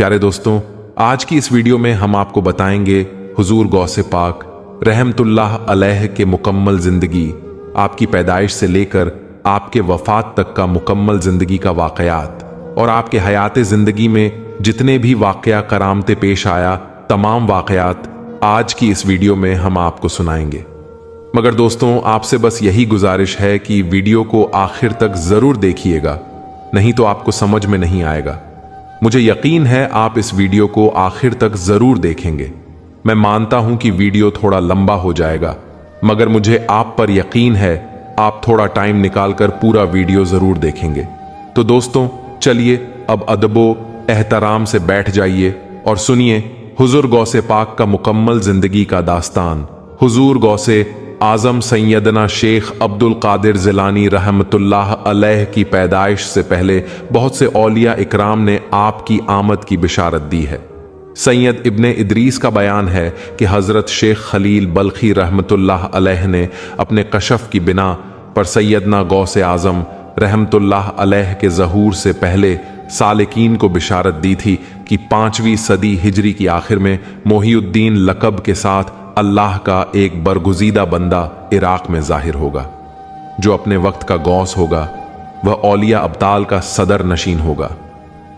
प्यारे दोस्तों, आज की इस वीडियो में हम आपको बताएंगे हुजूर गौसे पाक रहमतुल्लाह अलैह के मुकम्मल जिंदगी, आपकी पैदाइश से लेकर आपके वफात तक का मुकम्मल जिंदगी का वाकयात और आपके हयात जिंदगी में जितने भी वाकया करामते पेश आया, तमाम वाकयात आज की इस वीडियो में हम आपको सुनाएंगे। मगर दोस्तों, आपसे बस यही गुजारिश है कि वीडियो को आखिर तक जरूर देखिएगा, नहीं तो आपको समझ में नहीं आएगा। मुझे यकीन है आप इस वीडियो को आखिर तक जरूर देखेंगे। मैं मानता हूं कि वीडियो थोड़ा लंबा हो जाएगा, मगर मुझे आप पर यकीन है आप थोड़ा टाइम निकालकर पूरा वीडियो जरूर देखेंगे। तो दोस्तों, चलिए अब अदबो एहतराम से बैठ जाइए और सुनिए हुजूर गौसे पाक का मुकम्मल जिंदगी का दास्तान। हुजूर गौसे आजम सैयदना शेख अब्दुल कादिर जिलानी रहमतुल्लाह अलैह की पैदाइश से पहले बहुत से औलिया इकराम ने आपकी आमद की बिशारत दी है। सैयद इब्ने इदरीस का बयान है कि हज़रत शेख खलील बल्खी रहमतुल्लाह अलैह ने अपने कशफ की बिना पर सैयदना गौसे आजम रहमतुल्लाह अलैह के ज़हूर से पहले सालिकीन को बिशारत दी थी कि 5वीं सदी हिजरी की आखिर में मोहिउद्दीन लकब के साथ अल्लाह का एक बरगुजीदा बंदा इराक में जाहिर होगा, जो अपने वक्त का गौस होगा। वह औलिया अब्ताल का सदर नशीन होगा।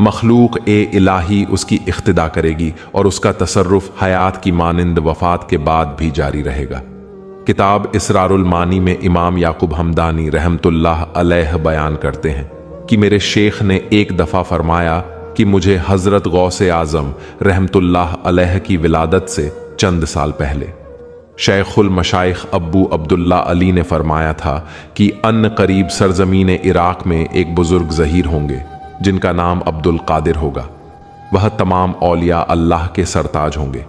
मखलूक ए इलाही उसकी इख्तिदा करेगी और उसका तसर्रुफ हयात की मानिंद वफात के बाद भी जारी रहेगा। किताब इसरारुल मानी में इमाम याकूब हमदानी रहमतुल्लाह अलैह बयान करते हैं कि मेरे शेख ने एक दफ़ा फरमाया कि मुझे हज़रत गौसे आज़म रहमतुल्लाह अलैह की विलादत से चंद साल पहले शेखुल मशाइख अब्बू अब्दुल्ला अली ने फरमाया था कि अन करीब सरजमीन इराक में एक बुजुर्ग ज़हीर होंगे जिनका नाम अब्दुल कादिर होगा। वह तमाम औलिया अल्लाह के सरताज होंगे।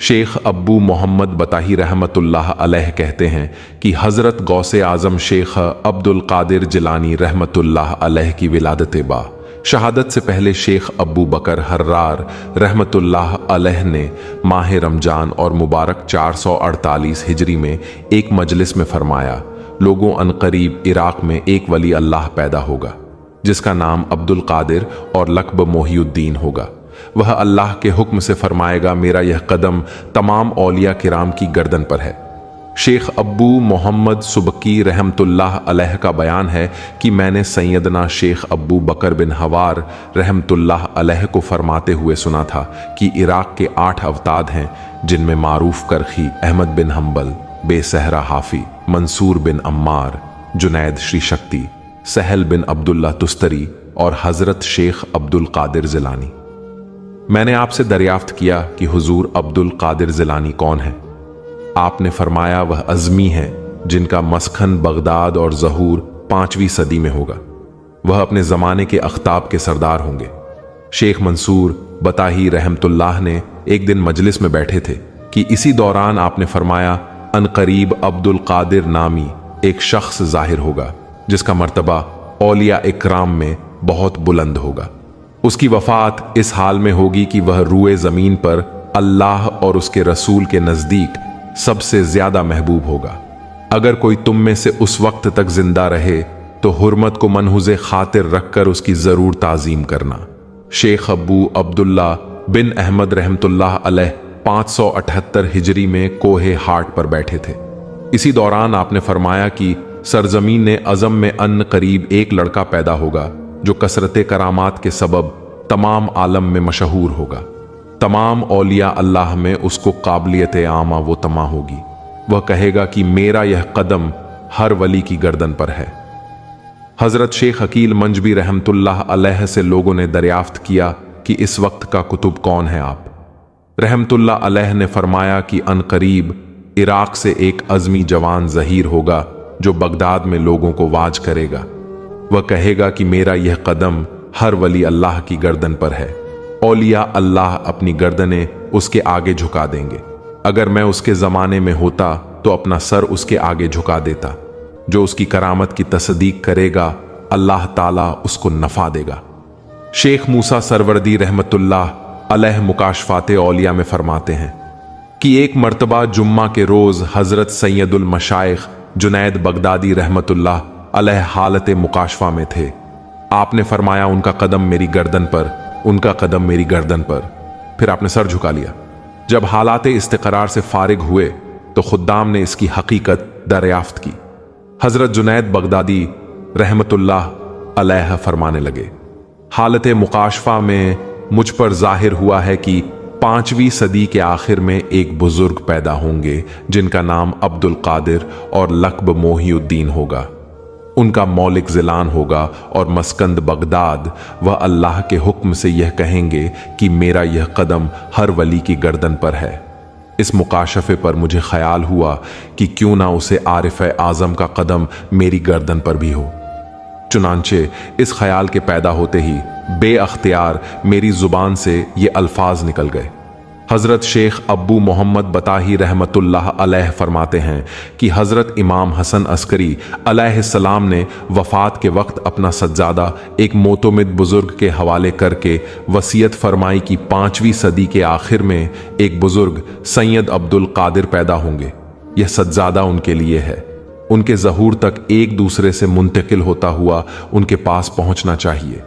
शेख अब्बू मोहम्मद बताही रहमतुल्लाह अलैह कहते हैं कि हज़रत गौसे आज़म शेख अब्दुल कादिर जिलानी रहमतुल्लाह अलैह की विलादत बा शहादत से पहले शेख अब्बू बकर हर्रार रहमतुल्लाह अलैह ने माह रमजान और मुबारक 448 हिजरी में एक मजलिस में फरमाया, लोगों अनकरीब इराक में एक वली अल्लाह पैदा होगा जिसका नाम अब्दुल कादिर और लक़ब मोहिउद्दीन होगा। वह अल्लाह के हुक्म से फरमाएगा, मेरा यह कदम तमाम औलिया किराम की गर्दन पर है। शेख अब्बू मोहम्मद सुबकी रहमतुल्लाह अलैह का बयान है कि मैंने सैयदना शेख अब्बू बकर बिन हवार रहमतुल्लाह अलैह को फरमाते हुए सुना था कि इराक के 8 अवताद हैं, जिनमें मारूफ करखी, अहमद बिन हम्बल, बेसहरा हाफी, मंसूर बिन अम्मार, जुनैद श्री शक्ति, सहल बिन अब्दुल्ला तुस्तरी और हज़रत शेख अब्दुल कादिर जिलानी। मैंने आपसे दरियाफ्त किया कि हुजूर अब्दुल कादिर जिलानी कौन है। आपने फरमाया, वह अज़मी है जिनका मस्खन बगदाद और ज़हूर 5वीं सदी में होगा। वह अपने ज़माने के अख्ताब के सरदार होंगे। शेख मंसूर बताही रहमतुल्लाह ने एक दिन मजलिस में बैठे थे कि इसी दौरान आपने फरमाया, अनकरीब अब्दुल कादिर नामी एक शख्स जाहिर होगा जिसका मर्तबा औलिया इकराम में बहुत बुलंद होगा। उसकी वफ़ात इस हाल में होगी कि वह रूए ज़मीन पर अल्लाह और उसके रसूल के नज़दीक सबसे ज्यादा महबूब होगा। अगर कोई तुम में से उस वक्त तक जिंदा रहे तो हुर्मत को मनहुज़े खातिर रखकर उसकी जरूर ताजीम करना। शेख अब्बू अब्दुल्ला बिन अहमद रहमतुल्लाह अलैह 578 हिजरी में कोहे हाट पर बैठे थे। इसी दौरान आपने फरमाया कि सरजमीन ने अज़म में अन करीब एक लड़का पैदा होगा जो कसरते करामात के सबब तमाम आलम में मशहूर होगा। तमाम औलिया अल्लाह में उसको काबिलियत आमा वो तमा होगी। वह कहेगा कि मेरा यह कदम हर वली की गर्दन पर है। हज़रत शेख अकील मंजबी रहमतुल्लाह अलैह से लोगों ने दरियाफ्त किया कि इस वक्त का कुतुब कौन है आप। रहमतुल्लाह अलैह ने फरमाया कि अनकरीब इराक से एक अज़मी जवान ज़हीर होगा जो बगदाद में लोगों को वाज करेगा। वह कहेगा कि मेरा यह कदम हर वली अल्लाह की गर्दन पर है। औलिया अल्लाह अपनी गर्दनें उसके आगे झुका देंगे। अगर मैं उसके ज़माने में होता तो अपना सर उसके आगे झुका देता। जो उसकी करामत की तस्दीक करेगा अल्लाह ताला उसको नफ़ा देगा। शेख मूसा सरवरदी रहमतुल्लाह अलैह मुकाशफाते औलिया में फरमाते हैं कि एक मर्तबा जुम्मा के रोज़ हज़रत सैयदुल मशाइख जुनैद बगदादी रहमतुल्लाह अलैह हालत मुकाशफा में थे। आपने फरमाया, उनका कदम मेरी गर्दन पर उनका कदम मेरी गर्दन पर। फिर आपने सर झुका लिया। जब हालात इस्तिक़रार से फारिग हुए तो खुद्दाम ने इसकी हकीकत दरियाफ्त की। हजरत जुनैद बगदादी रहमतुल्लाह अलैह फरमाने लगे, हालत मुकाशफा में मुझ पर जाहिर हुआ है कि 5वीं सदी के आखिर में एक बुजुर्ग पैदा होंगे जिनका नाम अब्दुल कादिर और लक़ब मोहिउद्दीन होगा। उनका मौलिक ज़िलान होगा और मस्कंद बगदाद। वह अल्लाह के हुक्म से यह कहेंगे कि मेरा यह कदम हर वली की गर्दन पर है। इस मुकाशफे पर मुझे ख्याल हुआ कि क्यों ना उसे आरिफ आज़म का कदम मेरी गर्दन पर भी हो। चुनांचे इस ख्याल के पैदा होते ही बेअख्तियार मेरी जुबान से ये अल्फाज निकल गए। हज़रत शेख अब्बू मोहम्मद बताही रहमतुल्लाह अलैह फरमाते हैं कि हज़रत इमाम हसन अस्करी अलैहिस्सलाम ने वफ़ात के वक्त अपना सज्जादा एक मोतमिद बुज़ुर्ग के हवाले करके वसीयत फरमाई कि 5वीं सदी के आखिर में एक बुज़ुर्ग सैयद अब्दुल कादिर पैदा होंगे। यह सज्जादा उनके लिए है। उनके ज़हूर तक एक दूसरे से मुंतकिल होता हुआ उनके पास पहुंचना चाहिए।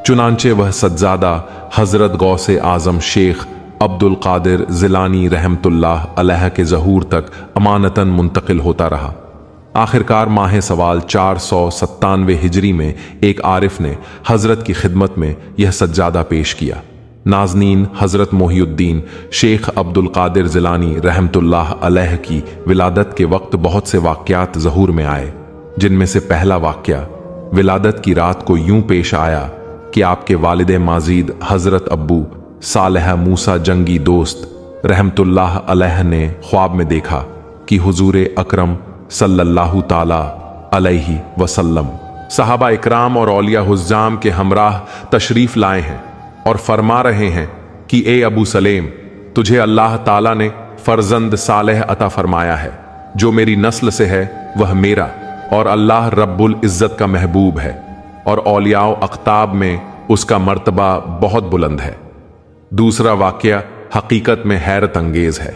चुनांचे वह सज्जादा हज़रत गौसे आज़म शेख अब्दुल कादिर जिलानी रहमतुल्लाह अलैह के ज़हूर तक अमानतन मुंतकिल होता रहा। आखिरकार माह सवाल 497 हिजरी में एक आरिफ ने हज़रत की खिदमत में यह सज्जादा पेश किया। नाजनीन, हज़रत मोहिउद्दीन शेख अब्दुल कादिर जिलानी रहमतुल्लाह अलैह की विलादत के वक्त बहुत से वाक़यात ज़हूर में आए, जिनमें से पहला वाक़या विलादत की रात को यूं पेश आया कि आपके वालिद माजीद हज़रत अब्बू सालेह मूसा जंगी दोस्त रहमतुल्लाह अलैह ने ख्वाब में देखा कि हुजूर अकरम सल्लल्लाहु ताला अलैहि वसल्लम सहाबा इकराम और औलिया हुज्जाम के हमराह तशरीफ लाए हैं और फरमा रहे हैं कि ए अबू सलेम, तुझे अल्लाह ताला ने फर्जंद सालेह अता फरमाया है। जो मेरी नस्ल से है वह मेरा और अल्लाह रब्बुल इज़्ज़त का महबूब है और औलियाओ अख्ताब में उसका मर्तबा बहुत बुलंद है। दूसरा वाक़या हकीकत में हैरत अंगेज है।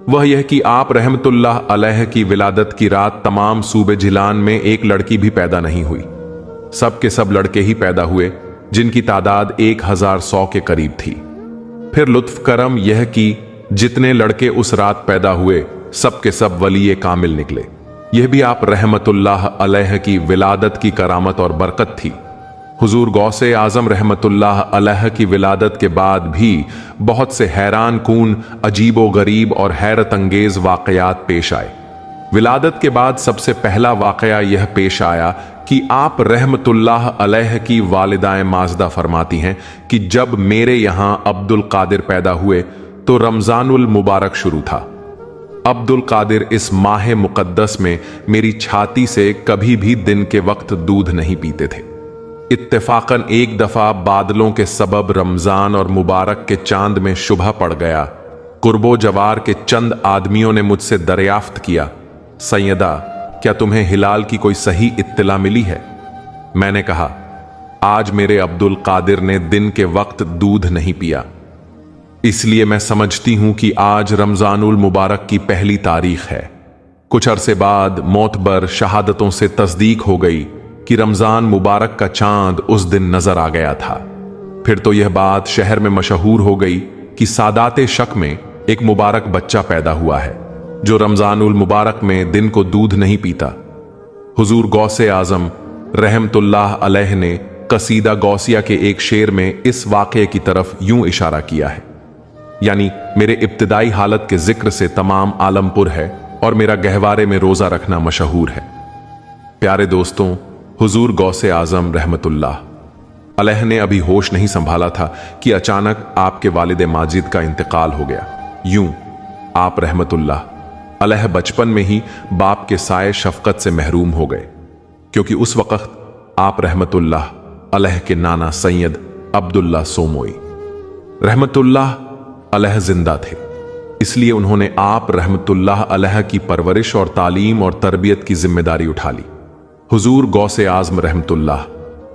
वह यह कि आप रहमतुल्लाह अलैह की विलादत की रात तमाम सूबे जिलान में एक लड़की भी पैदा नहीं हुई। सब के सब लड़के ही पैदा हुए, जिनकी तादाद 1100 के करीब थी। फिर लुत्फ करम यह कि जितने लड़के उस रात पैदा हुए सब के सब वली कामिल निकले। यह भी आप रहमतुल्लाह अलैह की विलादत की करामत और बरकत थी। हुजूर गौसे आज़म रहमतुल्लाह अलैह की विलादत के बाद भी बहुत से हैरान कून, अजीबो गरीब और हैरत अंगेज वाक़यात पेश आए। विलादत के बाद सबसे पहला वाक़या यह पेश आया कि आप रहमतुल्लाह अलैह की वालिदाए माजदा फरमाती हैं कि जब मेरे यहाँ अब्दुल कादिर पैदा हुए तो रमज़ानुल मुबारक शुरू था। अब्दुल कादिर इस माह मुक़द्दस में मेरी छाती से कभी भी दिन के वक्त दूध नहीं पीते थे। इत्तेफाकन एक दफा बादलों के सबब रमजान और मुबारक के चांद में शुभा पड़ गया। कुर्बो जवार के चंद आदमियों ने मुझसे दरियाफ्त किया, सैयदा, क्या तुम्हें हिलाल की कोई सही इत्तला मिली है? मैंने कहा, आज मेरे अब्दुल कादिर ने दिन के वक्त दूध नहीं पिया, इसलिए मैं समझती हूं कि आज रमजानुल मुबारक की पहली तारीख है। कुछ अरसे बाद मोतबर शहादतों से तस्दीक हो गई कि रमजान मुबारक का चांद उस दिन नजर आ गया था। फिर तो यह बात शहर में मशहूर हो गई कि सादाते शक में एक मुबारक बच्चा पैदा हुआ है जो रमजानुल मुबारक में दिन को दूध नहीं पीता। हुजूर गौसे आजम रहमतुल्लाह अलैह ने कसीदा गौसिया के एक शेर में इस वाक़े की तरफ यूं इशारा किया है, यानी मेरे इब्तिदाई हालत के जिक्र से तमाम आलमपुर है और मेरा गहवारे में रोजा रखना मशहूर है। प्यारे दोस्तों, हुजूर गौसे आजम रहमतुल्लाह अलैह ने अभी होश नहीं संभाला था कि अचानक आपके वालिद माजिद का इंतकाल हो गया। यूं आप रहमतुल्लाह अलैह बचपन में ही बाप के साए शफकत से महरूम हो गए, क्योंकि उस वक़्त आप रहमतुल्लाह अलैह के नाना सैयद अब्दुल्ला सोमोई रहमतुल्लाह अलैह जिंदा थे। इसलिए उन्होंने आप रहमतुल्लाह अलैह की परवरिश और तालीम और तरबियत की जिम्मेदारी उठा ली। हुजूर गौसे आज़म रहमतुल्लाह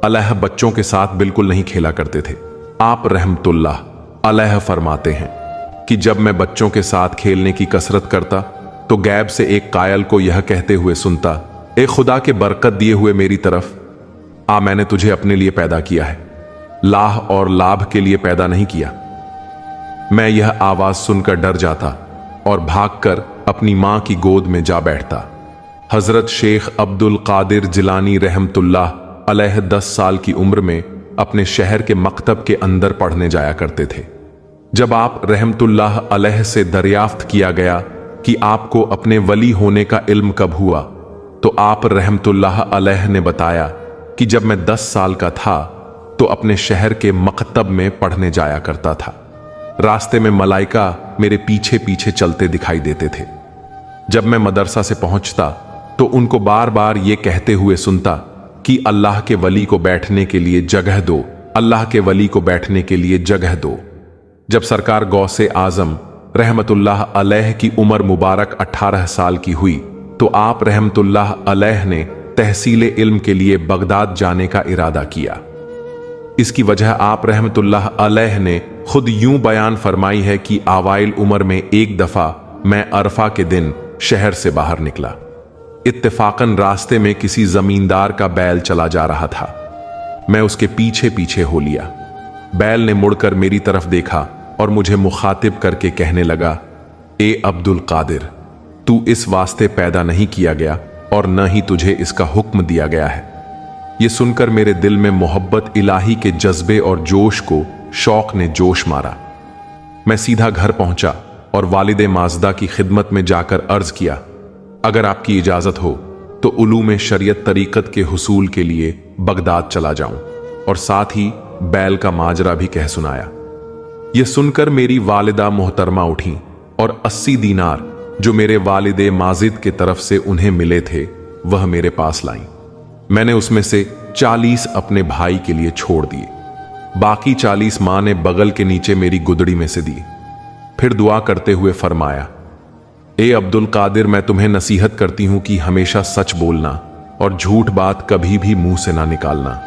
अलैह बच्चों के साथ बिल्कुल नहीं खेला करते थे। आप रहमतुल्लाह अलैह फरमाते हैं कि जब मैं बच्चों के साथ खेलने की कसरत करता तो गैब से एक कायल को यह कहते हुए सुनता, ए खुदा के बरकत दिए हुए मेरी तरफ आ, मैंने तुझे अपने लिए पैदा किया है। लाह और लाभ के लिए पैदा नहीं किया। मैं यह आवाज सुनकर डर जाता और भागकर अपनी मां की गोद में जा बैठता। हजरत शेख अब्दुल कादिर जिलानी रहमतुल्लाह अलैह 10 साल की उम्र में अपने शहर के मकतब के अंदर पढ़ने जाया करते थे। जब आप रहमतुल्लाह अलैह से दरियाफ्त किया गया कि आपको अपने वली होने का इल्म कब हुआ, तो आप रहमतुल्लाह अलैह ने बताया कि जब मैं 10 साल का था तो अपने शहर के मकतब में पढ़ने जाया करता था। रास्ते में मलाइका मेरे पीछे पीछे चलते दिखाई देते थे। जब मैं मदरसा से पहुंचता तो उनको बार बार ये कहते हुए सुनता कि अल्लाह के वली को बैठने के लिए जगह दो, अल्लाह के वली को बैठने के लिए जगह दो। जब सरकार गौसे आजम रहमतुल्लाह अलैह की उम्र मुबारक 18 साल की हुई तो आप रहमतुल्लाह अलैह ने तहसीले इल्म के लिए बगदाद जाने का इरादा किया। इसकी वजह आप रहमतुल्लाह अलैह ने खुद यूं बयान फरमाई है कि आवाइल उम्र में एक दफा मैं अरफा के दिन शहर से बाहर निकला। इत्तेफाकन रास्ते में किसी जमींदार का बैल चला जा रहा था। मैं उसके पीछे पीछे हो लिया। बैल ने मुड़कर मेरी तरफ देखा और मुझे मुखातिब करके कहने लगा, ए अब्दुल कादिर, तू इस वास्ते पैदा नहीं किया गया और न ही तुझे इसका हुक्म दिया गया है। यह सुनकर मेरे दिल में मोहब्बत इलाही के जज्बे और जोश को शौक ने जोश मारा। मैं सीधा घर पहुंचा और वालिदे माजदा की खिदमत में जाकर अर्ज किया, अगर आपकी इजाजत हो तो उलूम शरीयत तरीकत के हुसूल के लिए बगदाद चला जाऊं, और साथ ही बैल का माजरा भी कह सुनाया। यह सुनकर मेरी वालिदा मोहतरमा उठी और 80 दीनार जो मेरे वालिदे माजिद के तरफ से उन्हें मिले थे वह मेरे पास लाई। मैंने उसमें से 40 अपने भाई के लिए छोड़ दिए। बाकी 40 मां ने बगल के नीचे मेरी गुदड़ी में से दी। फिर दुआ करते हुए फरमाया, ए अब्दुल कादिर, मैं तुम्हें नसीहत करती हूं कि हमेशा सच बोलना और झूठ बात कभी भी मुंह से ना निकालना।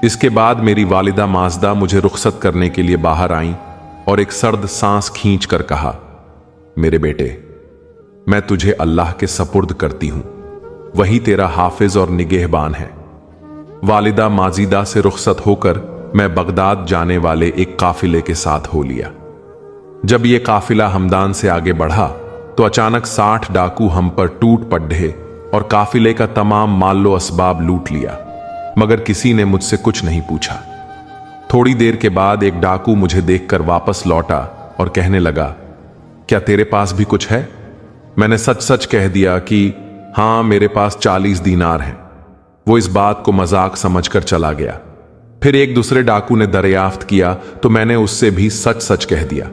इसके बाद मेरी वालिदा माजदा मुझे रुखसत करने के लिए बाहर आईं और एक सर्द सांस खींच कर कहा, मेरे बेटे, मैं तुझे अल्लाह के सपुर्द करती हूं, वही तेरा हाफिज और निगहबान है। वालिदा माजिदा से रुखसत होकर मैं बगदाद जाने वाले एक काफिले के साथ हो लिया। जब यह काफिला हमदान से आगे बढ़ा तो अचानक 60 डाकू हम पर टूट पड़े और काफिले का तमाम माल्लो असबाब लूट लिया, मगर किसी ने मुझसे कुछ नहीं पूछा। थोड़ी देर के बाद एक डाकू मुझे देखकर वापस लौटा और कहने लगा, क्या तेरे पास भी कुछ है? मैंने सच सच कह दिया कि हां, मेरे पास 40 दीनार हैं। वो इस बात को मजाक समझकर चला गया। फिर एक दूसरे डाकू ने दरियाफ्त किया तो मैंने उससे भी सच सच कह दिया।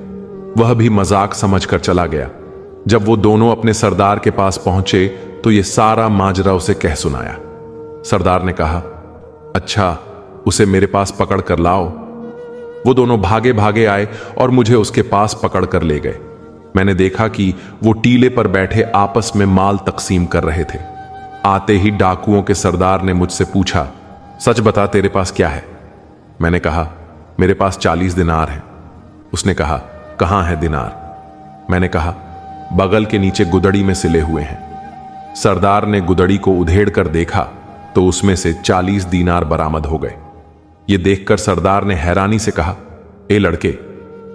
वह भी मजाक समझकर चला गया। जब वो दोनों अपने सरदार के पास पहुंचे तो ये सारा माजरा उसे कह सुनाया। सरदार ने कहा, अच्छा, उसे मेरे पास पकड़ कर लाओ। वो दोनों भागे भागे आए और मुझे उसके पास पकड़ कर ले गए। मैंने देखा कि वो टीले पर बैठे आपस में माल तकसीम कर रहे थे। आते ही डाकुओं के सरदार ने मुझसे पूछा, सच बता, तेरे पास क्या है? मैंने कहा, मेरे पास 40 दिनार हैं। उसने कहा, कहां है दिनार? मैंने कहा, बगल के नीचे गुदड़ी में सिले हुए हैं। सरदार ने गुदड़ी को उधेड़ कर देखा तो उसमें से 40 दीनार बरामद हो गए। ये देखकर सरदार ने हैरानी से कहा, ए लड़के,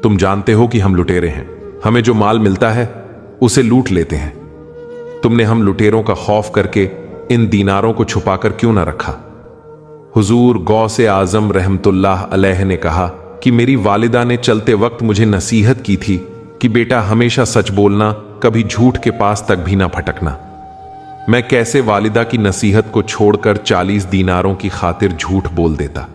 तुम जानते हो कि हम लुटेरे हैं, हमें जो माल मिलता है उसे लूट लेते हैं। तुमने हम लुटेरों का खौफ करके इन दीनारों को छुपाकर क्यों ना रखा? हुजूर गौसे आजम रहमतुल्लाह अलैह ने कहा कि मेरी वालिदा ने चलते वक्त मुझे नसीहत की थी कि बेटा, हमेशा सच बोलना, कभी झूठ के पास तक भी ना भटकना। मैं कैसे वालिदा की नसीहत को छोड़कर 40 दीनारों की खातिर झूठ बोल देता?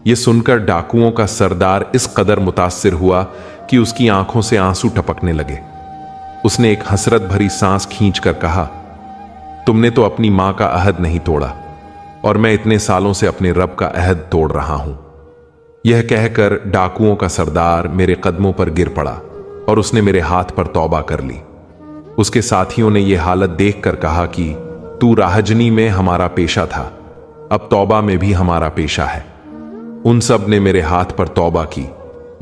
यह सुनकर डाकुओं का सरदार इस कदर मुतासिर हुआ कि उसकी आंखों से आंसू टपकने लगे। उसने एक हसरत भरी सांस खींचकर कहा, तुमने तो अपनी मां का अहद नहीं तोड़ा और मैं इतने सालों से अपने रब का अहद तोड़ रहा हूं। यह कहकर डाकुओं का सरदार मेरे कदमों पर गिर पड़ा और उसने मेरे हाथ पर तौबा कर ली। उसके साथियों ने यह हालत देखकर कहा कि तू राहजनी में हमारा पेशा था, अब तौबा में भी हमारा पेशा है। उन सब ने मेरे हाथ पर तौबा की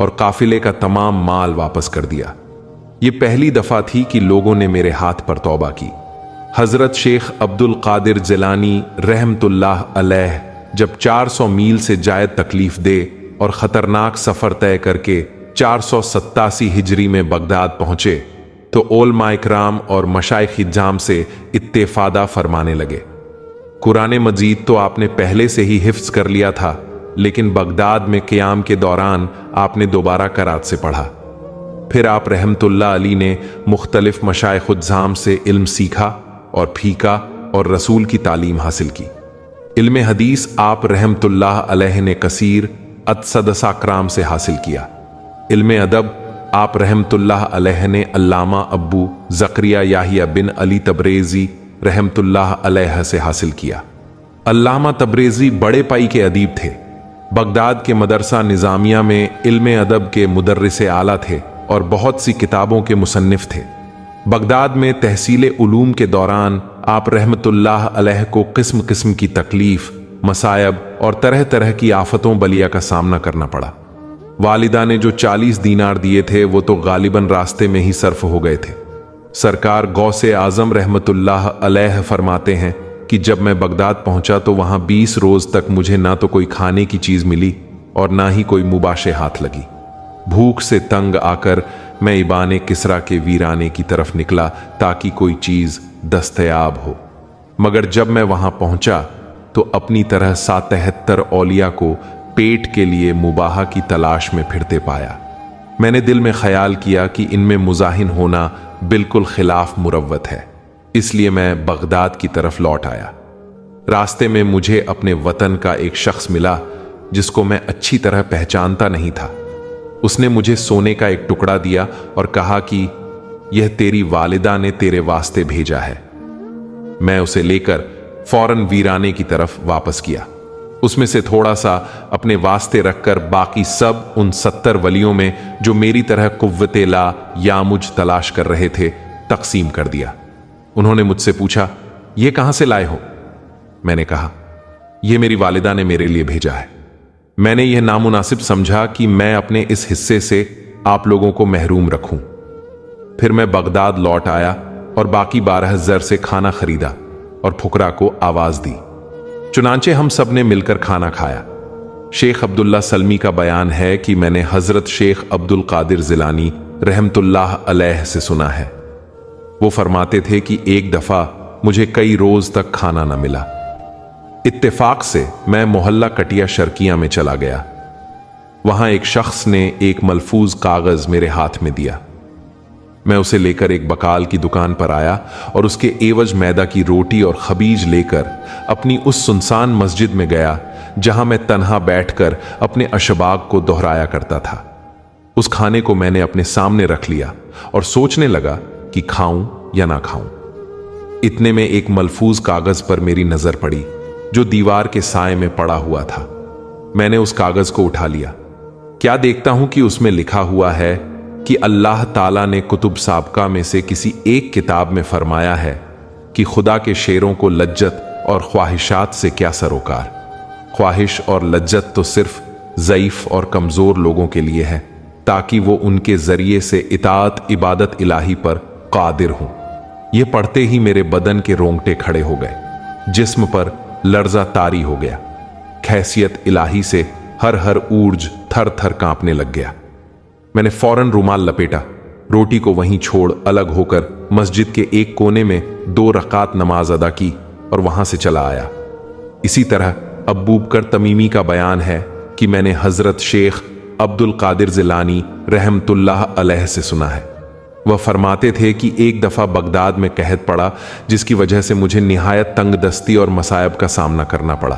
और काफिले का तमाम माल वापस कर दिया। यह पहली दफा थी कि लोगों ने मेरे हाथ पर तौबा की। हजरत शेख अब्दुल कादिर जिलानी रहमतुल्लाह अलैह जब 400 मील से जायद तकलीफ दे और खतरनाक सफर तय करके 487 हिजरी में बगदाद पहुंचे तो ओलमा इकराम और मशाइख इज्जाम से इत्तेफादा फरमाने लगे। कुरान मजीद तो आपने पहले से ही हिफ्ज कर लिया था, लेकिन बगदाद में क़याम के दौरान आपने दोबारा करात से पढ़ा। फिर आप रहमतुल्लाह अली ने मुख्तलिफ मशाइख इज्जाम से इल्म सीखा और फीका और रसूल की तालीम हासिल की। इल्म हदीस आप रहमतुल्लाह अलैह ने कसीर अतसदसाक्राम से हासिल किया। इल्म अदब आप रहमतुल्लाह अलैह ने अल्लामा अब्बू ज़करिया याहिया बिन अली तबरेज़ी रहमतुल्लाह अलैह से हासिल किया। अल्लामा तबरेज़ी बड़े पाई के अदीब थे। बगदाद के मदरसा निज़ामिया में इल्म अदब के मुदर्रिस आला थे और बहुत सी किताबों के मुसन्निफ थे। बगदाद में तहसील उलूम के दौरान आप रहमतुल्लाह अलैह को किस्म किस्म की तकलीफ, मसायब और तरह तरह की आफतों बलिया का सामना करना पड़ा। वालिदा ने जो 40 दीनार दिए थे वो तो गालिबन रास्ते में ही सर्फ हो गए थे। सरकार गौसे आजम रहमतुल्लाह अलैह फरमाते हैं कि जब मैं बगदाद पहुंचा तो वहां 20 रोज तक मुझे ना तो कोई खाने की चीज मिली और ना ही कोई मुबाशे हाथ लगी। भूख से तंग आकर मैं इबाने किसरा के वीराने की तरफ निकला ताकि कोई चीज दस्तयाब हो, मगर जब मैं वहां पहुंचा तो अपनी तरह 77 औलिया को पेट के लिए मुबाहा की तलाश में फिरते पाया। मैंने दिल में ख्याल किया कि इनमें मुजाहिन होना बिल्कुल खिलाफ मुरव्वत है, इसलिए मैं बगदाद की तरफ लौट आया। रास्ते में मुझे अपने वतन का एक शख्स मिला जिसको मैं अच्छी तरह पहचानता नहीं था। उसने मुझे सोने का एक टुकड़ा दिया और कहा कि यह तेरी वालिदा ने तेरे वास्ते भेजा है। मैं उसे लेकर फौरन वीराने की तरफ वापस किया। उसमें से थोड़ा सा अपने वास्ते रखकर बाकी सब उन 70 वलियों में जो मेरी तरह कुव्वते ला या मुझ तलाश कर रहे थे तकसीम कर दिया। उन्होंने मुझसे पूछा, ये कहां से लाए हो? मैंने कहा, यह मेरी वालिदा ने मेरे लिए भेजा है। मैंने यह नामुनासिब समझा कि मैं अपने इस हिस्से से आप लोगों को महरूम रखूं। फिर मैं बगदाद लौट आया और बाकी 12 ज़र से खाना खरीदा और फुकरा को आवाज दी। चुनांचे हम सब ने मिलकर खाना खाया। शेख अब्दुल्ला सलमी का बयान है कि मैंने हजरत शेख अब्दुल कादिर जिलानी रहमतुल्लाह अलैह से सुना है। वो फरमाते थे कि एक दफा मुझे कई रोज तक खाना न मिला। इत्तेफाक से मैं मोहल्ला कटिया शर्किया में चला गया। वहां एक शख्स ने एक मलफूज कागज मेरे हाथ में दिया। मैं उसे लेकर एक बकाल की दुकान पर आया और उसके एवज मैदा की रोटी और खबीज लेकर अपनी उस सुनसान मस्जिद में गया जहां मैं तन्हा बैठकर अपने अशबाग को दोहराया करता था। उस खाने को मैंने अपने सामने रख लिया और सोचने लगा कि खाऊं या ना खाऊं। इतने में एक मलफूज कागज पर मेरी नजर पड़ी जो दीवार के साए में पड़ा हुआ था। मैंने उस कागज को उठा लिया। क्या देखता हूं कि उसमें लिखा हुआ है कि अल्लाह ताला ने कुतुब साबका में से किसी एक किताब में फरमाया है कि खुदा के शेरों को लज्जत और ख्वाहिशात से क्या सरोकार। ख्वाहिश और लज्जत तो सिर्फ ज़ईफ और कमज़ोर लोगों के लिए है ताकि वो उनके ज़रिए से इताअत इबादत इलाही पर कादिर हों। ये पढ़ते ही मेरे बदन के रोंगटे खड़े हो गए, जिस्म पर लर्जा तारी हो गया। खैसियत इलाही से हर ऊर्ज थर थर कांपने लग गया। मैंने फौरन रुमाल लपेटा, रोटी को वहीं छोड़ अलग होकर मस्जिद के एक कोने में 2 रकात नमाज अदा की और वहां से चला आया। इसी तरह अब्बूबकर तमीमी का बयान है कि मैंने हजरत शेख अब्दुल कादिर जिलानी रहमतुल्लाह अलैह से सुना है। वह फरमाते थे कि एक दफा बगदाद में कहत पड़ा जिसकी वजह से मुझे निहायत तंगदस्ती और मसायब का सामना करना पड़ा।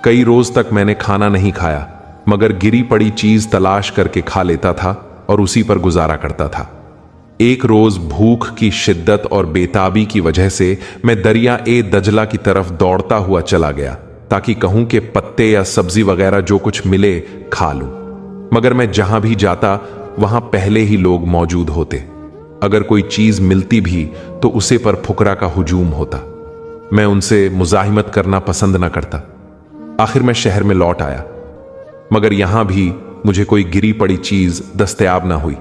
कई रोज तक मैंने खाना नहीं खाया, मगर गिरी पड़ी चीज तलाश करके खा लेता था और उसी पर गुजारा करता था। एक रोज भूख की शिद्दत और बेताबी की वजह से मैं दरिया ए दजला की तरफ दौड़ता हुआ चला गया ताकि कहूं कि पत्ते या सब्जी वगैरह जो कुछ मिले खा लूं, मगर मैं जहां भी जाता वहां पहले ही लोग मौजूद होते। अगर कोई चीज मिलती भी तो उसे पर फुकरा का हुजूम होता। मैं उनसे मुजाहिमत करना पसंद न करता। आखिर मैं शहर में लौट आया, मगर यहां भी मुझे कोई गिरी पड़ी चीज दस्तयाब ना हुई।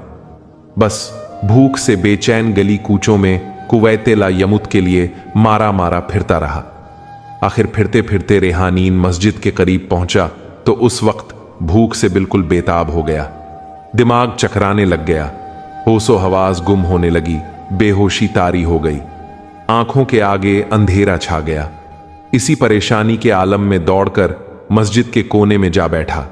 बस भूख से बेचैन गली कूचों में कुवैते ला यमुत के लिए मारा मारा फिरता रहा। आखिर फिरते फिरते रेहानीन मस्जिद के करीब पहुंचा तो उस वक्त भूख से बिल्कुल बेताब हो गया। दिमाग चकराने लग गया, होशो हवास गुम होने लगी, बेहोशी तारी हो गई, आंखों के आगे अंधेरा छा गया। इसी परेशानी के आलम में दौड़कर मस्जिद के कोने में जा बैठा।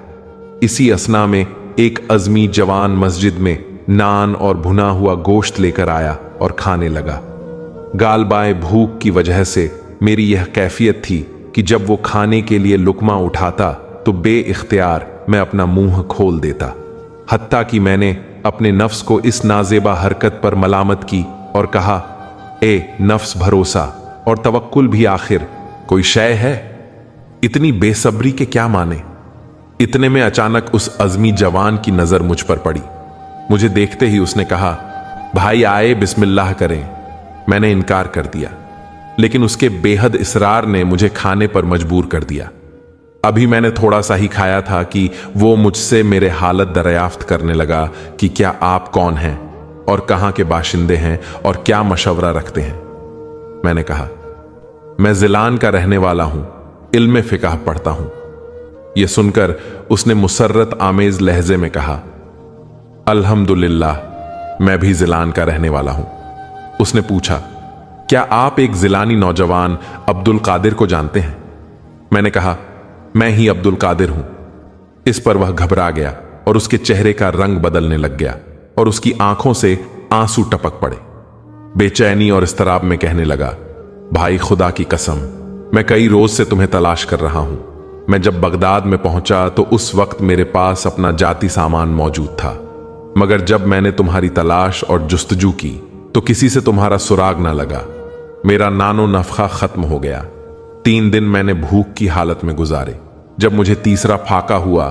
इसी असना में एक अज़मी जवान मस्जिद में नान और भुना हुआ गोश्त लेकर आया और खाने लगा। गाल बाएं भूख की वजह से मेरी यह कैफियत थी कि जब वो खाने के लिए लुकमा उठाता तो बेइख्तियार मैं अपना मुंह खोल देता। हत्ता कि मैंने अपने नफ्स को इस नाजेबा हरकत पर मलामत की और कहा, ए नफ्स भरोसा और तवक्कुल भी आखिर कोई शय है? इतनी बेसब्री के क्या माने। इतने में अचानक उस अज़मी जवान की नजर मुझ पर पड़ी। मुझे देखते ही उसने कहा, भाई आए बिस्मिल्लाह करें। मैंने इनकार कर दिया, लेकिन उसके बेहद इसरार ने मुझे खाने पर मजबूर कर दिया। अभी मैंने थोड़ा सा ही खाया था कि वो मुझसे मेरे हालत दरियाफ्त करने लगा कि क्या आप कौन हैं और कहां के बाशिंदे हैं और क्या मशवरा रखते हैं। मैंने कहा, मैं जिलान का रहने वाला हूं, इल्म फिकाह पढ़ता हूं। यह सुनकर उसने मुसर्रत आमेज लहजे में कहा, अल्हम्दुलिल्लाह, मैं भी जिलान का रहने वाला हूं। उसने पूछा, क्या आप एक जिलानी नौजवान अब्दुल कादिर को जानते हैं? मैंने कहा, मैं ही अब्दुल कादिर हूं। इस पर वह घबरा गया और उसके चेहरे का रंग बदलने लग गया और उसकी आंखों से आंसू टपक पड़े। बेचैनी और इस्तराब में कहने लगा, भाई खुदा की कसम, मैं कई रोज से तुम्हें तलाश कर रहा हूं। मैं जब बगदाद में पहुंचा तो उस वक्त मेरे पास अपना जाती सामान मौजूद था, मगर जब मैंने तुम्हारी तलाश और जुस्तजू की तो किसी से तुम्हारा सुराग ना लगा। मेरा नानो नफखा खत्म हो गया। 3 दिन मैंने भूख की हालत में गुजारे। जब मुझे तीसरा फाका हुआ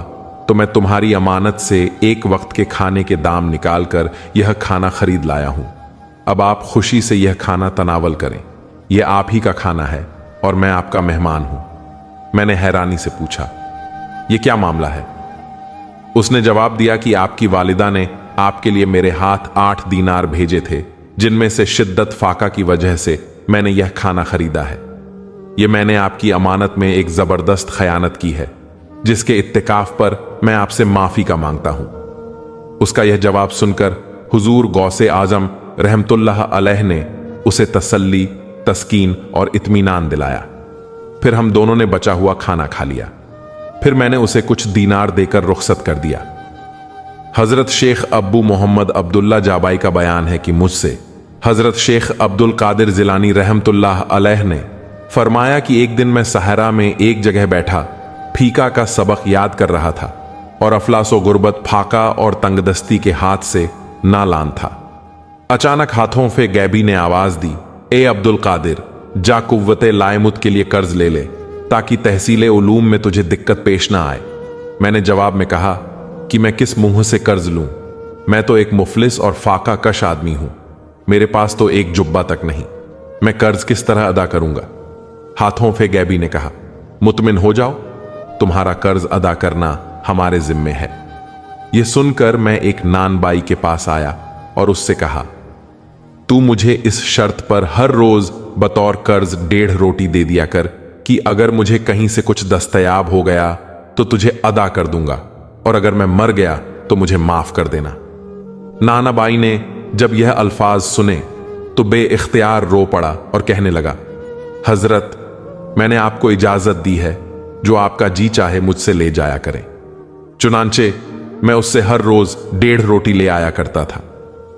तो मैं तुम्हारी अमानत से एक वक्त के खाने के दाम निकालकर यह खाना खरीद लाया हूं। अब आप खुशी से यह खाना तनावल करें। यह आप ही का खाना है और मैं आपका मेहमान हूं। मैंने हैरानी से पूछा, यह क्या मामला है? उसने जवाब दिया कि आपकी वालिदा ने आपके लिए मेरे हाथ 8 दीनार भेजे थे, जिनमें से शिद्दत फाका की वजह से मैंने यह खाना खरीदा है। यह मैंने आपकी अमानत में एक जबरदस्त खयानत की है, जिसके इत्तिकाफ पर मैं आपसे माफी का मांगता हूं। उसका यह जवाब सुनकर हुजूर गौसे आजम रहमतुल्लाह अलैह ने उसे तसल्ली, तस्कीन और इत्मीनान दिलाया। फिर हम दोनों ने बचा हुआ खाना खा लिया। फिर मैंने उसे कुछ दीनार देकर रुखसत कर दिया। हजरत शेख अब्बू मोहम्मद अब्दुल्ला जाबाई का बयान है कि मुझसे हजरत शेख अब्दुल कादिर जिलानी रहमतुल्लाह अलैह ने फरमाया कि एक दिन मैं सहरा में एक जगह बैठा फीका का सबक याद कर रहा था और अफलासो गुर्बत, फाका और तंगदस्ती के हाथ से नालान था। अचानक हाथों पे गैबी ने आवाज दी, ए अब्दुल कादिर, जा कुव्वते लायमुत के लिए कर्ज ले ले ताकि तहसील उलूम में तुझे दिक्कत पेश ना आए। मैंने जवाब में कहा कि मैं किस मुंह से कर्ज लूं? मैं तो एक मुफलिस और फाका कश आदमी हूं। मेरे पास तो एक जुब्बा तक नहीं। मैं कर्ज किस तरह अदा करूंगा? हाथों पे गैबी ने कहा, मुतमिन हो जाओ, तुम्हारा कर्ज अदा करना हमारे जिम्मे है। यह सुनकर मैं एक नान बाई के पास आया और उससे कहा, तू मुझे इस शर्त पर हर रोज बतौर कर्ज 1.5 रोटी दे दिया कर कि अगर मुझे कहीं से कुछ दस्तयाब हो गया तो तुझे अदा कर दूंगा, और अगर मैं मर गया तो मुझे माफ कर देना। नाना बाई ने जब यह अल्फाज सुने तो बेइख्तियार रो पड़ा और कहने लगा, हजरत, मैंने आपको इजाजत दी है, जो आपका जी चाहे मुझसे ले जाया करें। चुनांचे मैं उससे हर रोज 1.5 रोटी ले आया करता था।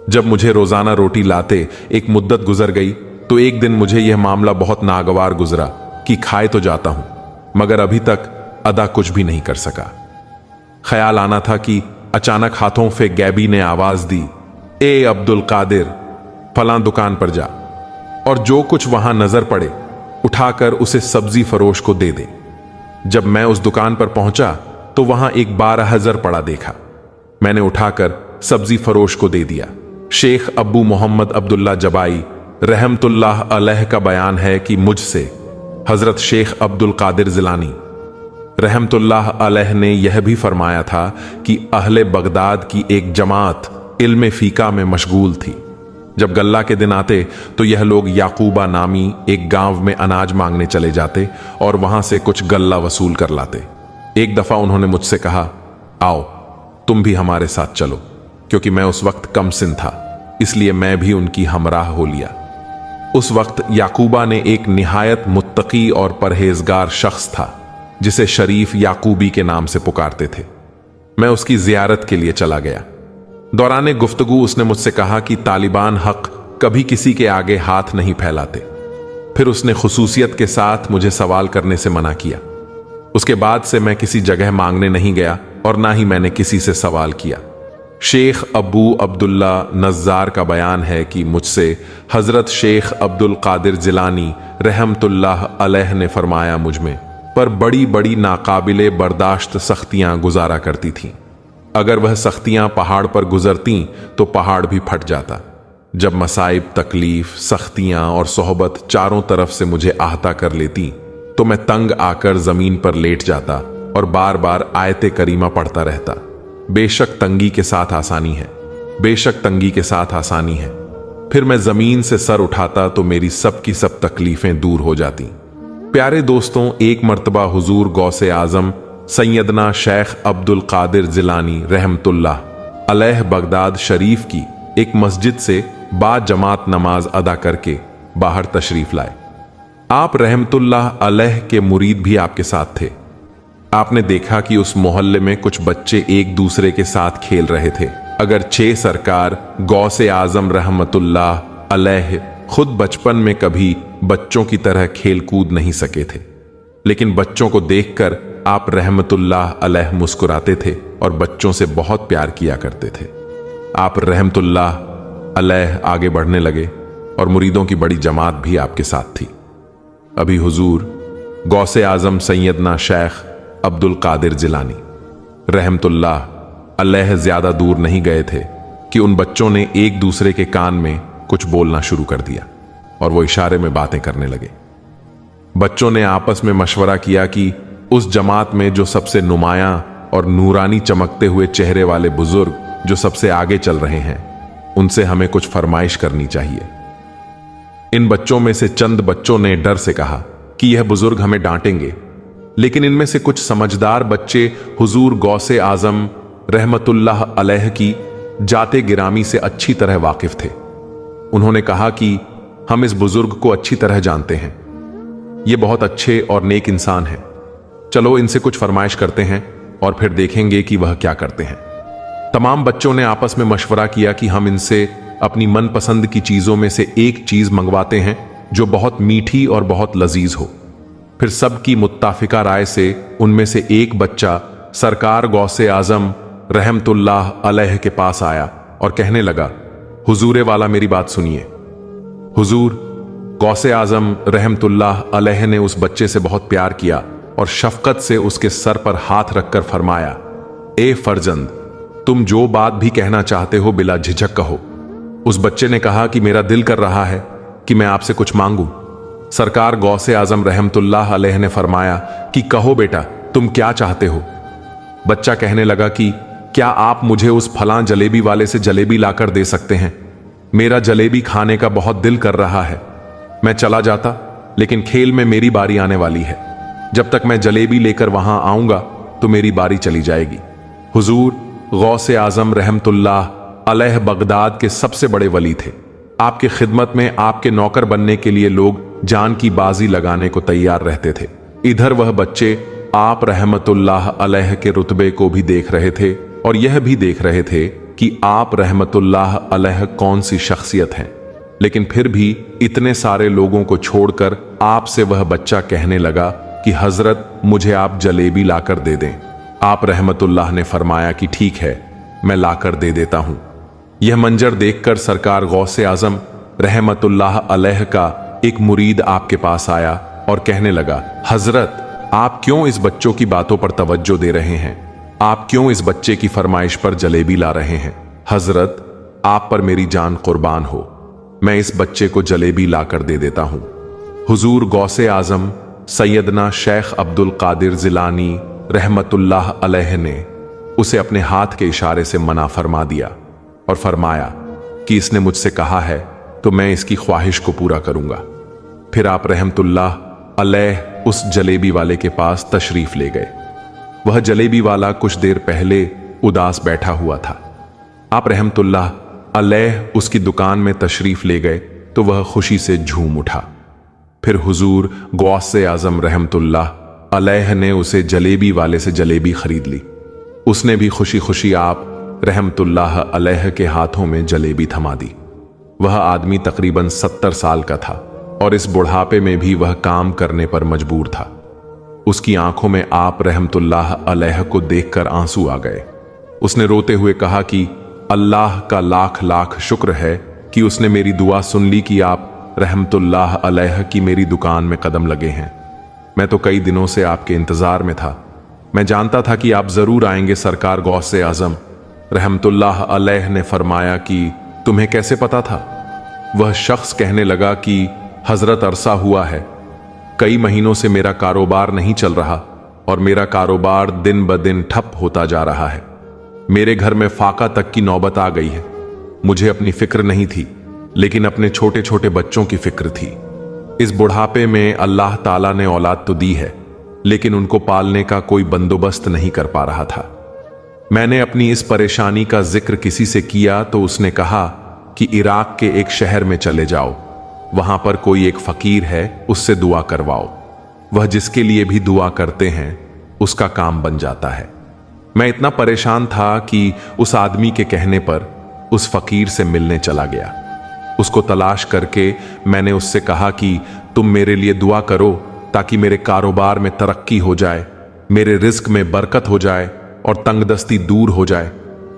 जब मुझे रोजाना रोटी लाते एक मुद्दत गुजर गई तो एक दिन मुझे यह मामला बहुत नागवार गुजरा कि खाए तो जाता हूं, मगर अभी तक अदा कुछ भी नहीं कर सका। ख्याल आना था कि अचानक हाथों पे गैबी ने आवाज दी, ए अब्दुल कादिर, फलां दुकान पर जा और जो कुछ वहां नजर पड़े उठाकर उसे सब्जी फरोश को दे दे। जब मैं उस दुकान पर पहुंचा तो वहां एक 12 अज़र पड़ा देखा। मैंने उठाकर सब्जी फरोश को दे दिया। शेख अब्बू मोहम्मद अब्दुल्ला जबाई रहमतुल्लाह अलैह का बयान है कि मुझसे हजरत शेख अब्दुल कादिर जिलानी रहमतुल्लाह अलैह ने यह भी फरमाया था कि अहले बगदाद की एक जमात इल्म फीका में मशगूल थी। जब गल्ला के दिन आते तो यह लोग याकूबा नामी एक गांव में अनाज मांगने चले जाते और वहां से कुछ गल्ला वसूल कर लाते। एक दफा उन्होंने मुझसे कहा, आओ तुम भी हमारे साथ चलो, क्योंकि मैं उस वक्त कम सिन था, इसलिए मैं भी उनकी हमराह हो लिया। उस वक्त याकूबा ने एक निहायत मुत्तकी और परहेजगार शख्स था जिसे शरीफ याकूबी के नाम से पुकारते थे। मैं उसकी जियारत के लिए चला गया। दौराने गुफ्तगू उसने मुझसे कहा कि तालिबान हक कभी किसी के आगे हाथ नहीं फैलाते। फिर उसने खुसूसियत के साथ मुझे सवाल करने से मना किया। उसके बाद से मैं किसी जगह मांगने नहीं गया और ना ही मैंने किसी से सवाल किया। शेख अबू अब्दुल्ला नज़्ज़ार का बयान है कि मुझसे हज़रत शेख अब्दुल कादिर जिलानी रहमतुल्लाह अलैह ने फरमाया, मुझ में पर बड़ी बड़ी नाकाबिले बर्दाश्त सख्तियां गुजारा करती थीं। अगर वह सख्तियां पहाड़ पर गुजरती तो पहाड़ भी फट जाता। जब मसाइब, तकलीफ, सख्तियां और सोहबत चारों तरफ से मुझे आहता कर लेती तो मैं तंग आकर जमीन पर लेट जाता और बार बार आयते करीमा पढ़ता रहता। बेशक तंगी के साथ आसानी है, बेशक तंगी के साथ आसानी है। फिर मैं जमीन से सर उठाता तो मेरी सब की सब तकलीफें दूर हो जाती। प्यारे दोस्तों, एक मर्तबा हुजूर गौसे आजम सैयदना शेख अब्दुल कादिर जिलानी रहमतुल्लाह अलैह बगदाद शरीफ की एक मस्जिद से बाजमात नमाज अदा करके बाहर तशरीफ लाए। आप रहमतुल्लाह अलैह के मुरीद भी आपके साथ थे। आपने देखा कि उस मोहल्ले में कुछ बच्चे एक दूसरे के साथ खेल रहे थे। अगर छे सरकार गौसे आजम रहमतुल्लाह अलैह खुद बचपन में कभी बच्चों की तरह खेल कूद नहीं सके थे, लेकिन बच्चों को देखकर आप रहमतुल्लाह अलैह मुस्कुराते थे और बच्चों से बहुत प्यार किया करते थे। आप रहमतुल्लाह अलैह आगे बढ़ने लगे और मुरीदों की बड़ी जमात भी आपके साथ थी। अभी हुजूर गौसे आजम सैयदना शेख अब्दुल कादिर जिलानी रहमतुल्लाह अलैह ज्यादा दूर नहीं गए थे कि उन बच्चों ने एक दूसरे के कान में कुछ बोलना शुरू कर दिया और वो इशारे में बातें करने लगे। बच्चों ने आपस में मशवरा किया कि उस जमात में जो सबसे नुमायां और नूरानी चमकते हुए चेहरे वाले बुजुर्ग जो सबसे आगे चल रहे हैं, उनसे हमें कुछ फरमाइश करनी चाहिए। इन बच्चों में से चंद बच्चों ने डर से कहा कि यह बुजुर्ग हमें डांटेंगे, लेकिन इनमें से कुछ समझदार बच्चे हुजूर गौसे आजम रहमतुल्लाह अलैह की जाते गिरामी से अच्छी तरह वाकिफ थे। उन्होंने कहा कि हम इस बुजुर्ग को अच्छी तरह जानते हैं, ये बहुत अच्छे और नेक इंसान हैं। चलो इनसे कुछ फरमाइश करते हैं और फिर देखेंगे कि वह क्या करते हैं। तमाम बच्चों ने आपस में मशवरा किया कि हम इनसे अपनी मनपसंद की चीजों में से एक चीज मंगवाते हैं जो बहुत मीठी और बहुत लजीज हो। फिर सबकी मुत्ताफिका राय से उनमें से एक बच्चा सरकार गौसे आजम रहमतुल्लाह अलैह के पास आया और कहने लगा, हुजूरे वाला मेरी बात सुनिए। हुजूर गौसे आजम रहमतुल्लाह अलैह ने उस बच्चे से बहुत प्यार किया और शफकत से उसके सर पर हाथ रखकर फरमाया, ए फरजंद, तुम जो बात भी कहना चाहते हो बिला झिझक कहो। उस बच्चे ने कहा कि मेरा दिल कर रहा है कि मैं आपसे कुछ मांगूं। सरकार गौसे आजम रहमतुल्लाह अलैह ने फरमाया कि कहो बेटा, तुम क्या चाहते हो। बच्चा कहने लगा कि क्या आप मुझे उस फलां जलेबी वाले से जलेबी लाकर दे सकते हैं? मेरा जलेबी खाने का बहुत दिल कर रहा है। मैं चला जाता, लेकिन खेल में मेरी बारी आने वाली है। जब तक मैं जलेबी लेकर वहां आऊंगा तो मेरी बारी चली जाएगी। हुजूर गौसे आजम रहमतुल्लाह अलैह बगदाद के सबसे बड़े वली थे। आपके खिदमत में आपके नौकर बनने के लिए लोग जान की बाजी लगाने को तैयार रहते थे। इधर वह बच्चे आप रहमतुल्लाह अलैह के रुतबे को भी देख रहे थे और यह भी देख रहे थे कि आप रहमतुल्लाह अलैह कौन सी शख्सियत हैं। लेकिन फिर भी इतने सारे लोगों को छोड़कर आपसे वह बच्चा कहने लगा कि हजरत, मुझे आप जलेबी लाकर दे दें। आप रहमतुल्लाह ने फरमाया कि ठीक है, मैं लाकर दे देता हूं। यह मंजर देखकर सरकार गौसे आजम रहमतुल्लाह अलैह का एक मुरीद आपके पास आया और कहने लगा, हजरत, आप क्यों इस बच्चों की बातों पर तवज्जो दे रहे हैं? आप क्यों इस बच्चे की फरमाइश पर जलेबी ला रहे हैं? हजरत, आप पर मेरी जान कुर्बान हो, मैं इस बच्चे को जलेबी लाकर दे देता हूं। हुजूर गौसे आजम सैयदना शेख अब्दुल कादिर जिलानी रहमतुल्लाह अलैह ने उसे अपने हाथ के इशारे से मना फरमा दिया और फरमाया, कि इसने मुझसे कहा है तो मैं इसकी ख्वाहिश को पूरा करूंगा। फिर आप रहमतुल्लाह अलैह उस जलेबी वाले के पास तशरीफ ले गए। वह जलेबी वाला कुछ देर पहले उदास बैठा हुआ था। आप रहमतुल्लाह अलैह उसकी दुकान में तशरीफ ले गए तो वह खुशी से झूम उठा। फिर हुजूर गौसे आजम रहमतुल्लाह अलैह ने उसे जलेबी वाले से जलेबी खरीद ली। उसने भी खुशी खुशी आप रहमतुल्लाह अलैह के हाथों में जलेबी थमा दी। वह आदमी तकरीबन 70 साल का था और इस बुढ़ापे में भी वह काम करने पर मजबूर था। उसकी आंखों में आप रहमतुल्लाह अलैह को देखकर आंसू आ गए। उसने रोते हुए कहा कि अल्लाह का लाख लाख शुक्र है कि उसने मेरी दुआ सुन ली कि आप रहमतुल्लाह अलैह की मेरी दुकान में कदम लगे हैं। मैं तो कई दिनों से आपके इंतजार में था। मैं जानता था कि आप जरूर आएंगे सरकार गौसे आजम। रहमतुल्लाह अलैह ने फरमाया कि तुम्हें कैसे पता था? वह शख्स कहने लगा कि हजरत अरसा हुआ है, कई महीनों से मेरा कारोबार नहीं चल रहा और मेरा कारोबार दिन ब दिन ठप होता जा रहा है। मेरे घर में फाका तक की नौबत आ गई है। मुझे अपनी फिक्र नहीं थी, लेकिन अपने छोटे छोटे बच्चों की फिक्र थी। इस बुढ़ापे में अल्लाह ताला ने औलाद तो दी है, लेकिन उनको पालने का कोई बंदोबस्त नहीं कर पा रहा था। मैंने अपनी इस परेशानी का जिक्र किसी से किया तो उसने कहा कि इराक के एक शहर में चले जाओ, वहां पर कोई एक फकीर है, उससे दुआ करवाओ। वह जिसके लिए भी दुआ करते हैं उसका काम बन जाता है। मैं इतना परेशान था कि उस आदमी के कहने पर उस फकीर से मिलने चला गया। उसको तलाश करके मैंने उससे कहा कि तुम मेरे लिए दुआ करो ताकि मेरे कारोबार में तरक्की हो जाए, मेरे रिस्क में बरकत हो जाए और तंगदस्ती दूर हो जाए,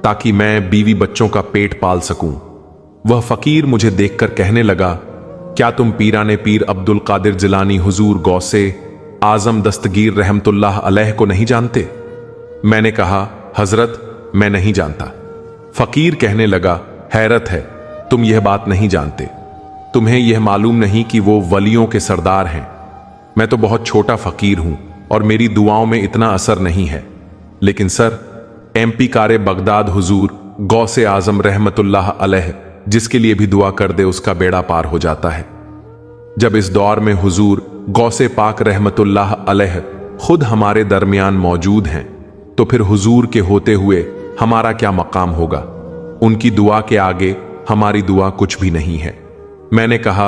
ताकि मैं बीवी बच्चों का पेट पाल सकूं। वह फकीर मुझे देखकर कहने लगा, क्या तुम पीराने पीर अब्दुल कादिर जिलानी हुजूर गौसे आजम दस्तगीर रहमतुल्लाह अलैह को नहीं जानते? मैंने कहा, हजरत मैं नहीं जानता। फकीर कहने लगा, हैरत है, तुम यह बात नहीं जानते। तुम्हें यह मालूम नहीं कि वो वलियों के सरदार हैं। मैं तो बहुत छोटा फकीर हूं और मेरी दुआओं में इतना असर नहीं है, लेकिन सर MP कारे बगदाद हुजूर गौसे आजम रहमतुल्लाह अलैह जिसके लिए भी दुआ कर दे उसका बेड़ा पार हो जाता है। जब इस दौर में हुजूर गौसे पाक रहमतुल्लाह अलैह खुद हमारे दरमियान मौजूद हैं, तो फिर हुजूर के होते हुए हमारा क्या मकाम होगा? उनकी दुआ के आगे हमारी दुआ कुछ भी नहीं है। मैंने कहा,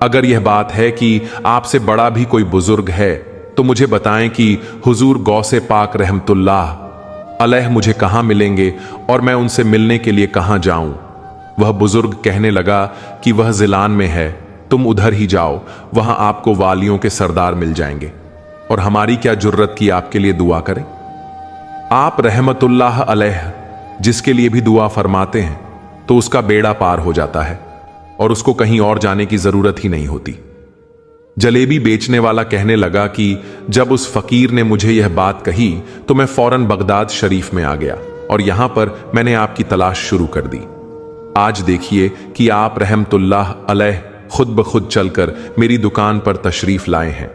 अगर यह बात है कि आपसे बड़ा भी कोई बुजुर्ग है तो मुझे बताएं कि हुजूर गौसे पाक रहमतुल्लाह अलैह मुझे कहां मिलेंगे और मैं उनसे मिलने के लिए कहां जाऊं? वह बुजुर्ग कहने लगा कि वह जिलान में है, तुम उधर ही जाओ, वहां आपको वालियों के सरदार मिल जाएंगे। और हमारी क्या जुर्रत की आपके लिए दुआ करें? आप रहमतुल्लाह अलैह जिसके लिए भी दुआ फरमाते हैं तो उसका बेड़ा पार हो जाता है और उसको कहीं और जाने की जरूरत ही नहीं होती। जलेबी बेचने वाला कहने लगा कि जब उस फकीर ने मुझे यह बात कही तो मैं फौरन बगदाद शरीफ में आ गया और यहां पर मैंने आपकी तलाश शुरू कर दी। आज देखिए कि आप रहमतुल्लाह अलैह खुद ब खुद चलकर मेरी दुकान पर तशरीफ लाए हैं।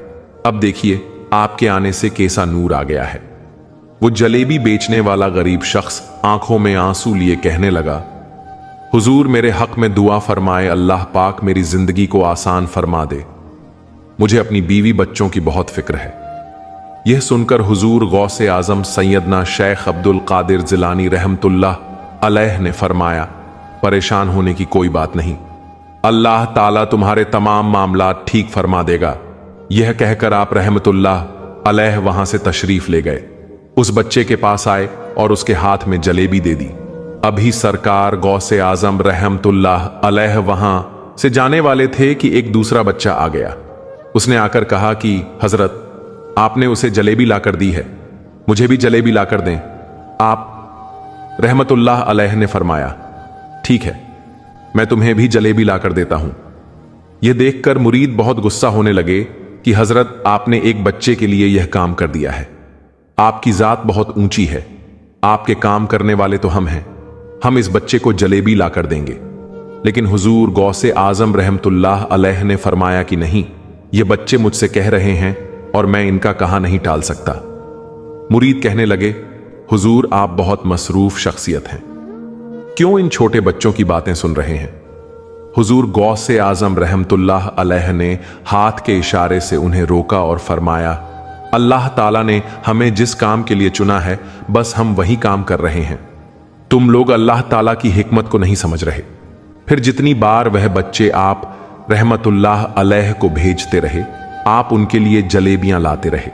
अब देखिए आपके आने से कैसा नूर आ गया है। वो जलेबी बेचने वाला गरीब शख्स आंखों में आंसू लिए कहने लगा, हुजूर मेरे हक में दुआ फरमाए, अल्लाह पाक मेरी जिंदगी को आसान फरमा दे। मुझे अपनी बीवी बच्चों की बहुत फिक्र है। यह सुनकर हुजूर गौसे आजम सैयदना शेख अब्दुल कादिर जिलानी रहमतुल्लाह अलैह ने फरमाया, परेशान होने की कोई बात नहीं, अल्लाह ताला तुम्हारे तमाम मामलात ठीक फरमा देगा। यह कहकर आप रहमतुल्लाह अलैह वहां से तशरीफ ले गए। उस बच्चे के पास आए और उसके हाथ में जलेबी दे दी। अभी सरकार गौसे आजम रहमतुल्लाह अलैह वहां से जाने वाले थे कि एक दूसरा बच्चा आ गया। उसने आकर कहा कि हजरत आपने उसे जलेबी लाकर दी है, मुझे भी जलेबी लाकर दें आप। रहमतुल्लाह अलैह ने फरमाया, ठीक है, मैं तुम्हें भी जलेबी लाकर देता हूं। यह देखकर मुरीद बहुत गुस्सा होने लगे कि हजरत आपने एक बच्चे के लिए यह काम कर दिया है। आपकी जात बहुत ऊंची है, आपके काम करने वाले तो हम हैं, हम इस बच्चे को जलेबी लाकर देंगे। लेकिन हुजूर गौसे आजम रहमतुल्लाह अलैह ने फरमाया कि नहीं, ये बच्चे मुझसे कह रहे हैं और मैं इनका कहा नहीं टाल सकता। मुरीद कहने लगे, हुजूर आप बहुत मसरूफ शख्सियत हैं, क्यों इन छोटे बच्चों की बातें सुन रहे हैं? हुजूर गौसे आजम रहमतुल्लाह अलैह ने हाथ के इशारे से उन्हें रोका और फरमाया, अल्लाह ताला ने हमें जिस काम के लिए चुना है बस हम वही काम कर रहे हैं। तुम लोग अल्लाह ताला की हिकमत को नहीं समझ रहे। फिर जितनी बार वह बच्चे आप रहमतुल्लाह अलैह को भेजते रहे, आप उनके लिए जलेबियां लाते रहे।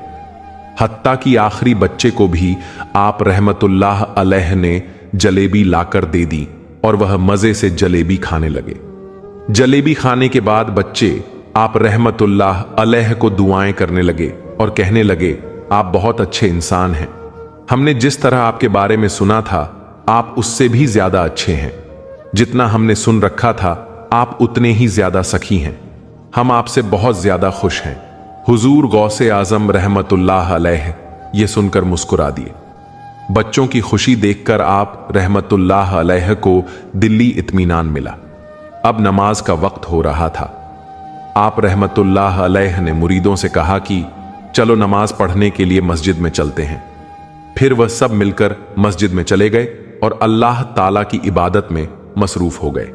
हत्ता कि आखिरी बच्चे को भी आप रहमतुल्लाह अलैह ने जलेबी लाकर दे दी और वह मजे से जलेबी खाने लगे। जलेबी खाने के बाद बच्चे आप रहमतुल्लाह अलैह को दुआएं करने लगे और कहने लगे, आप बहुत अच्छे इंसान हैं। हमने जिस तरह आपके बारे में सुना था आप उससे भी ज्यादा अच्छे हैं। जितना हमने सुन रखा था आप उतने ही ज्यादा सखी हैं। हम आपसे बहुत ज्यादा खुश हैं। हुजूर गौसे आजम रहमतुल्लाह अलैह ये सुनकर मुस्कुरा दिए। बच्चों की खुशी देखकर आप रहमतुल्लाह अलैह को दिल्ली इत्मीनान मिला। अब नमाज का वक्त हो रहा था। आप रहमतुल्लाह अलैह ने मुरीदों से कहा कि चलो नमाज पढ़ने के लिए मस्जिद में चलते हैं। फिर वह सब मिलकर मस्जिद में चले गए और अल्लाह ताला की इबादत में मसरूफ हो गए।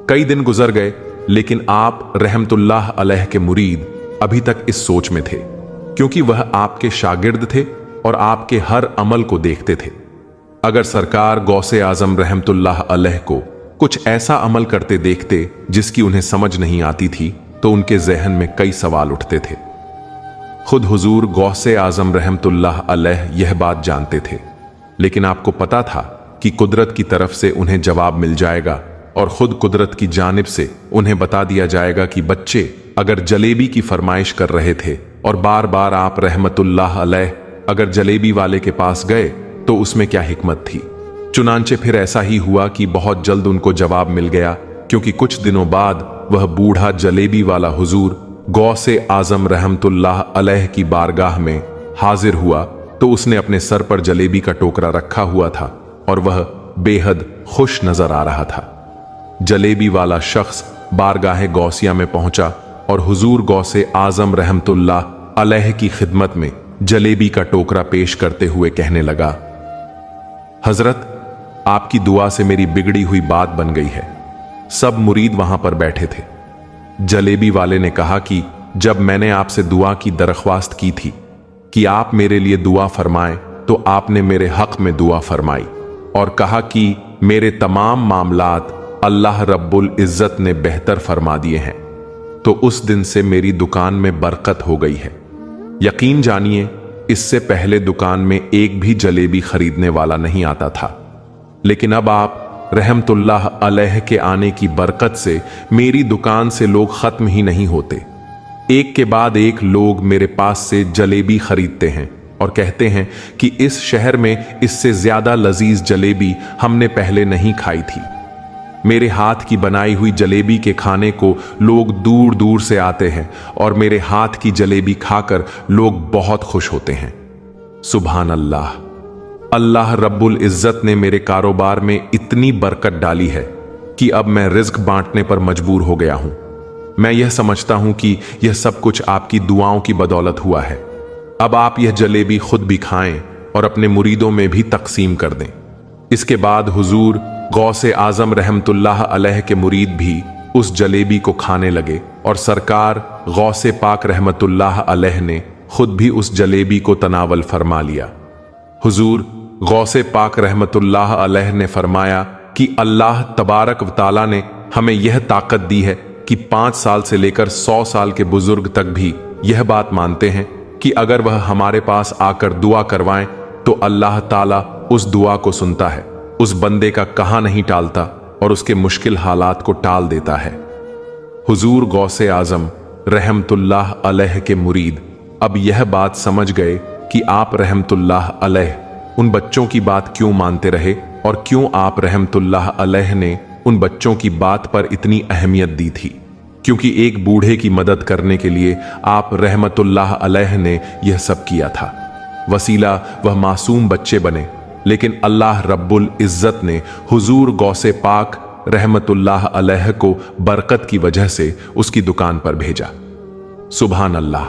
कई दिन गुजर गए, लेकिन आप रहमतुल्लाह अलैह के मुरीद अभी तक इस सोच में थे, क्योंकि वह आपके शागिर्द थे और आपके हर अमल को देखते थे। अगर सरकार गौसे आजम रहमतुल्लाह अलैह को कुछ ऐसा अमल करते देखते जिसकी उन्हें समझ नहीं आती थी, तो उनके जहन में कई सवाल उठते थे। खुद हुजूर गौसे आजम रहमतुल्लाह अलैह यह बात जानते थे, लेकिन आपको पता था कि कुदरत की तरफ से उन्हें जवाब मिल जाएगा और खुद कुदरत की जानिब से उन्हें बता दिया जाएगा कि बच्चे अगर जलेबी की फरमाइश कर रहे थे और बार बार आप रहमतुल्लाह अलैह अगर जलेबी वाले के पास गए तो उसमें क्या हिकमत थी। चुनांचे फिर ऐसा ही हुआ कि बहुत जल्द उनको जवाब मिल गया, क्योंकि कुछ दिनों बाद वह बूढ़ा जलेबी वाला हुजूर गौसे आजम रहमतुल्लाह अलैह की बारगाह में हाजिर हुआ तो उसने अपने सर पर जलेबी का टोकरा रखा हुआ था और वह बेहद खुश नजर आ रहा था। जलेबी वाला शख्स बारगाह गौसिया में पहुंचा और हुजूर गौसे आजम रहमतुल्लाह अलैह की खिदमत में जलेबी का टोकरा पेश करते हुए कहने लगा, हजरत, आपकी दुआ से मेरी बिगड़ी हुई बात बन गई है। सब मुरीद वहां पर बैठे थे। जलेबी वाले ने कहा कि जब मैंने आपसे दुआ की दरख्वास्त की थी कि आप मेरे लिए दुआ फरमाएं, तो आपने मेरे हक में दुआ फरमाई और कहा कि मेरे तमाम मामलात अल्लाह रब्बुल इज्जत ने बेहतर फरमा दिए हैं। तो उस दिन से मेरी दुकान में बरकत हो गई है। यकीन जानिए, इससे पहले दुकान में एक भी जलेबी खरीदने वाला नहीं आता था, लेकिन अब आप रहमतुल्लाह अलैह के आने की बरकत से मेरी दुकान से लोग खत्म ही नहीं होते। एक के बाद एक लोग मेरे पास से जलेबी खरीदते हैं और कहते हैं कि इस शहर में इससे ज्यादा लजीज जलेबी हमने पहले नहीं खाई थी। मेरे हाथ की बनाई हुई जलेबी के खाने को लोग दूर दूर से आते हैं और मेरे हाथ की जलेबी खाकर लोग बहुत खुश होते हैं। सुभान अल्लाह, अल्लाह रब्बुल इज्जत ने मेरे कारोबार में इतनी बरकत डाली है कि अब मैं रिज्क बांटने पर मजबूर हो गया हूं। मैं यह समझता हूं कि यह सब कुछ आपकी दुआओं की बदौलत हुआ है। अब आप यह जलेबी खुद भी खाएं और अपने मुरीदों में भी तकसीम कर दें। इसके बाद हुजूर गौसे आजम रहमतुल्लाह अलैह के मुरीद भी उस जलेबी को खाने लगे और सरकार गौसे पाक रहमतुल्लाह अलैह ने खुद भी उस जलेबी को तनावल फरमा लिया। हुजूर गौसे पाक रहमतुल्लाह अलैह ने फरमाया कि अल्लाह तबारक व तआला ने हमें यह ताकत दी है कि 5 साल से लेकर 100 साल के बुजुर्ग तक भी यह बात मानते हैं कि अगर वह हमारे पास आकर दुआ करवाएं तो अल्लाह ताला उस दुआ को सुनता है, उस बंदे का कहा नहीं टालता और उसके मुश्किल हालात को टाल देता है। हुजूर गौसे आजम रहमतुल्लाह अलैह के मुरीद अब यह बात समझ गए कि आप रहमतुल्लाह अलैह उन बच्चों की बात क्यों मानते रहे और क्यों आप रहमतुल्लाह अलैह ने उन बच्चों की बात पर इतनी अहमियत दी थी, क्योंकि एक बूढ़े की मदद करने के लिए आप रहमतुल्लाह अलैह ने यह सब किया था। वसीला वह मासूम बच्चे बने, लेकिन अल्लाह रब्बुल इज्जत ने हुजूर गौसे पाक रहमतुल्लाह अलैह को बरकत की वजह से उसकी दुकान पर भेजा। सुभान अल्लाह।